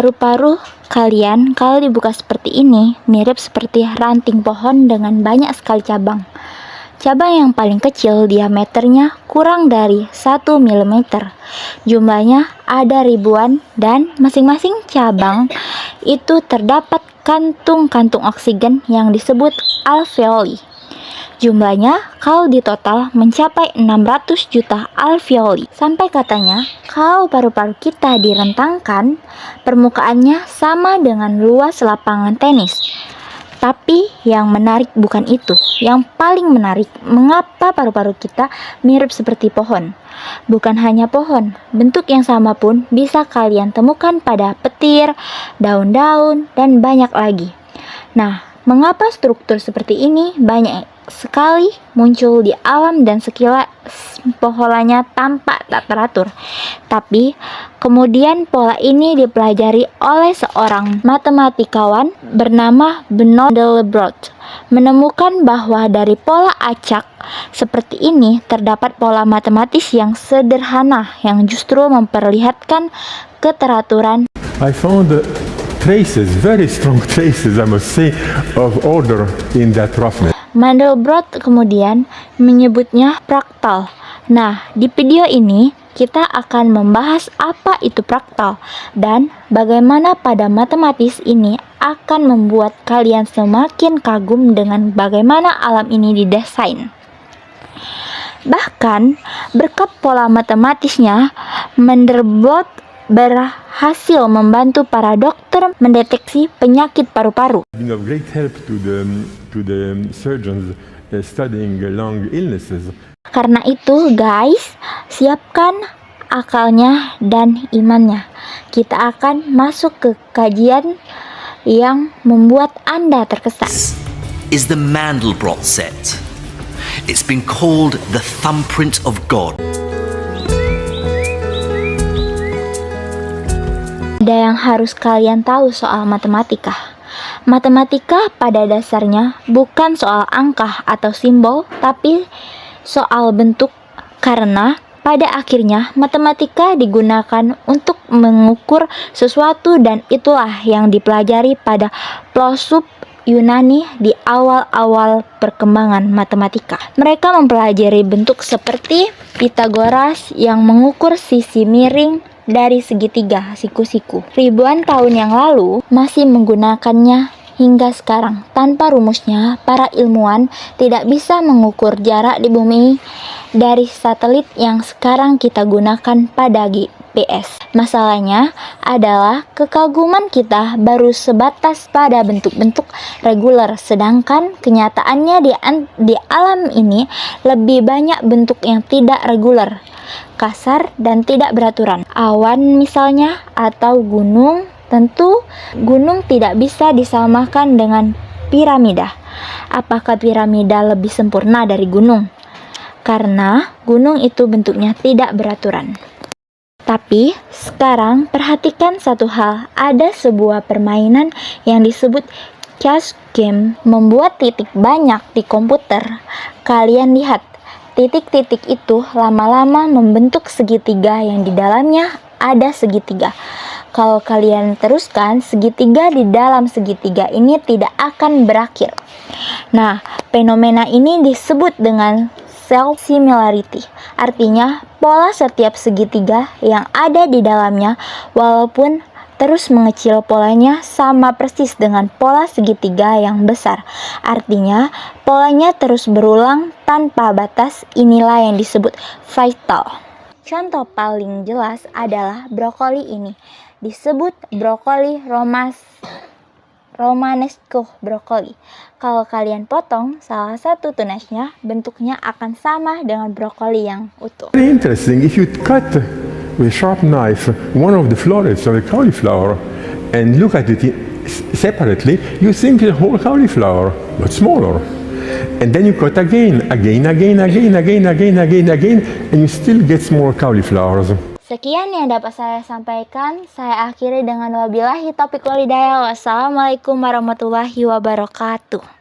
Paru-paru kalian kalau dibuka seperti ini mirip seperti ranting pohon dengan banyak sekali cabang. Cabang yang paling kecil diameternya kurang dari 1 mm. Jumlahnya ada ribuan dan masing-masing cabang itu terdapat kantung-kantung oksigen yang disebut alveoli. Jumlahnya kalau ditotal mencapai 600 juta alveoli. Sampai katanya kalau paru-paru kita direntangkan, permukaannya sama dengan luas lapangan tenis. Tapi yang menarik bukan itu. Yang paling menarik, mengapa paru-paru kita mirip seperti pohon? Bukan hanya pohon, bentuk yang sama pun bisa kalian temukan pada petir, daun-daun, dan banyak lagi. Nah, mengapa struktur seperti ini banyak sekali muncul di alam dan sekilas polanya tampak tak teratur? Tapi kemudian pola ini dipelajari oleh seorang matematikawan bernama Mandelbrot, menemukan bahwa dari pola acak seperti ini terdapat pola matematis yang sederhana yang justru memperlihatkan keteraturan. I found traces, very strong traces, I must say, of order in that roughness. Mandelbrot kemudian menyebutnya fraktal. Nah, di video ini kita akan membahas apa itu fraktal dan bagaimana pada matematis ini akan membuat kalian semakin kagum dengan bagaimana alam ini didesain. Bahkan, berkat pola matematisnya, Mandelbrot berhasil membantu para dokter mendeteksi penyakit paru-paru. Being of great help to the surgeons studying lung illnesses. Karena itu, guys, siapkan akalnya dan imannya. Kita akan masuk ke kajian yang membuat Anda terkesan. This is the Mandelbrot set. It's been called the thumbprint of God. Ada yang harus kalian tahu soal matematika. Matematika pada dasarnya bukan soal angka atau simbol, tapi soal bentuk, karena pada akhirnya matematika digunakan untuk mengukur sesuatu dan itulah yang dipelajari pada filsuf Yunani di awal-awal perkembangan matematika. Mereka mempelajari bentuk seperti Pythagoras yang mengukur sisi miring dari segitiga siku-siku. Ribuan tahun yang lalu masih menggunakannya hingga sekarang. Tanpa rumusnya, para ilmuwan tidak bisa mengukur jarak di bumi dari satelit yang sekarang kita gunakan pada GPS. Masalahnya adalah kekaguman kita baru sebatas pada bentuk-bentuk reguler, sedangkan kenyataannya di alam ini lebih banyak bentuk yang tidak reguler, kasar dan tidak beraturan. Awan misalnya, atau gunung. Tentu gunung tidak bisa disamakan dengan piramida. Apakah piramida lebih sempurna dari gunung? Karena gunung itu bentuknya tidak beraturan. Tapi sekarang perhatikan satu hal, ada sebuah permainan yang disebut chess game, membuat titik banyak di komputer. Kalian lihat, titik-titik itu lama-lama membentuk segitiga yang di dalamnya ada segitiga. Kalau kalian teruskan, segitiga di dalam segitiga ini tidak akan berakhir. Nah, fenomena ini disebut dengan self-similarity. Artinya, pola setiap segitiga yang ada di dalamnya, walaupun terus mengecil, polanya sama persis dengan pola segitiga yang besar. Artinya, polanya terus berulang tanpa batas. Inilah yang disebut vital. Contoh paling jelas adalah brokoli ini. Disebut brokoli romanesco brokoli. Kalau kalian potong salah satu tunasnya, bentuknya akan sama dengan brokoli yang utuh. Very interesting, if you cut with a sharp knife one of the florets of a cauliflower and look at it separately, you think the whole cauliflower, but smaller. And then you cut again, and you still get more cauliflowers. Sekian yang dapat saya sampaikan. Saya akhiri dengan wabillahi taufiq wal hidayah. Wassalamualaikum warahmatullahi wabarakatuh.